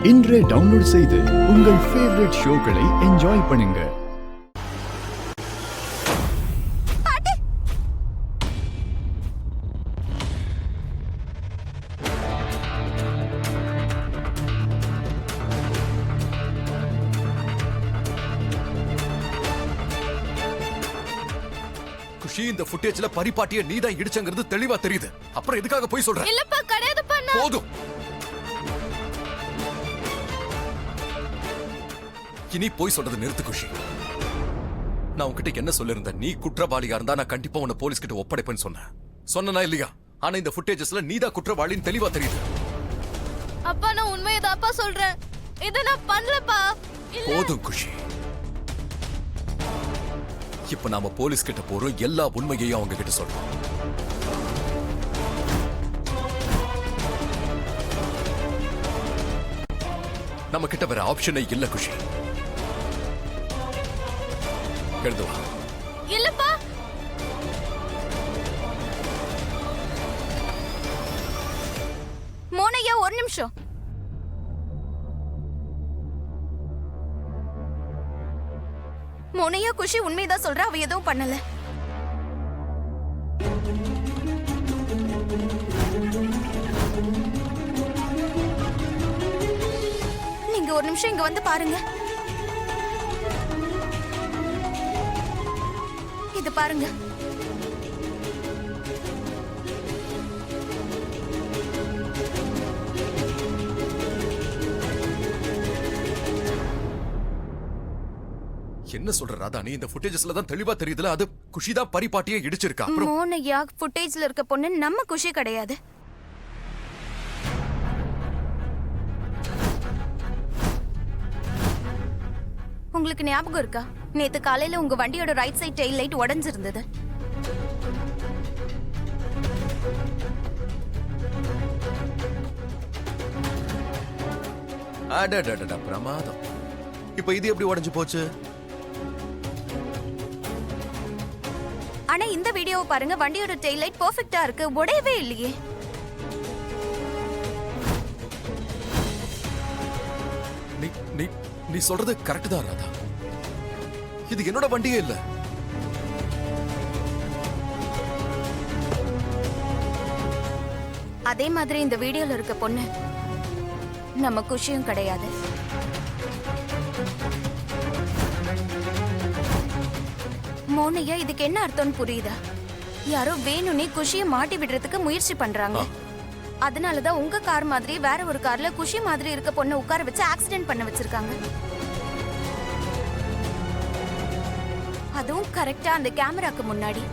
இன்றே டவுன்லோட் செய்து உங்கள் ஃபேவரட் ஷோக்களை என்ஜாய் பண்ணுங்க. குஷி, இந்த ஃபுட்டேஜ்ல பரிபாட்டிய நீதான் இடிச்சங்கிறது தெளிவா தெரியுது. அப்புறம் எதுக்காக போய் சொல்ற? இல்லப்பா, கிடையாதுப்பா. போதும். இனி போய் சொல்றது நிறுத்து குஷி. நான் உன்கிட்ட என்ன சொல்லிருந்தேன்? நீ குற்றவாளியா இருந்தா நான் கண்டிப்பா உன்னை போலீஸ் கிட்ட ஒப்படைப்பேன்னு சொன்னா இல்லையா? ஆனா இந்த ஃபுட்டேஜஸ்ல நீதான் குற்றவாளின்னு தெளிவா தெரியுது. அப்பா, நான் உண்மையதாப்பா சொல்றேன். இத நான் பண்ணலப்பா. போதும் குஷி. இப்ப நாம போலீஸ் கிட்ட போறோம், எல்லா உண்மையையும் அவங்க கிட்ட சொல்றோம். நம்ம கிட்ட வேற ஆப்ஷனே இல்ல குஷி. எழுதுவா. இல்லப்பா. மோனையா, ஒரு நிமிஷம். மோனையா, குஷி உண்மைதான் சொல்ற. அவ எதுவும் பண்ணல. நீங்க ஒரு நிமிஷம் இங்க வந்து பாருங்க. இது பாருங்க. என்ன சொல்ற ராதா? நீ இந்த ஃபுட்டேஜஸ்ல தான் தெளிவா தெரியுதுல, அது குஷி தான் பரிபாட்டியை இடிச்சிருக்கா. மோனையா, ஃபுட்டேஜ்ல இருக்க பொண்ணு நம்ம குஷி கிடையாது. உங்களுக்கு ஞாபகம் இருக்கா? நேத்து காலையில உங்க வண்டியோட ரைட் சைடு டெயில் லைட் உடைஞ்சிருந்தது. அடடடடா, பிரமாதம். இப்ப இது எப்படி உடைஞ்சு போச்சு? ஆனா இந்த வீடியோவை பாருங்க. வண்டியோட டெயில் லைட் பெர்ஃபெக்ட்டா இருக்கு, உடையவே இல்லையே. நீ சொல்றது கரெக்ட் தான் ராதா. இது என்னோட வண்டியே இல்ல. அதே மாதிரி இந்த வீடியோல இருக்க பொண்ணு நம்ம குஷியும் கிடையாது. மோனையா, இதுக்கு என்ன அர்த்தம்னு புரியுதா? யாரோ வேணும்னே குஷியை மாட்டி விடுறதுக்கு முயற்சி பண்றாங்க. அதனாலதான் உங்க கார் மாதிரி வேற ஒரு கார்ல குஷி மாதிரி இருக்க பொண்ணு உட்கார வச்சு ஆக்சிடென்ட் பண்ண வச்சிருக்காங்க. அதுவும் கரெக்டா அந்த கேமராக்கு முன்னாடி.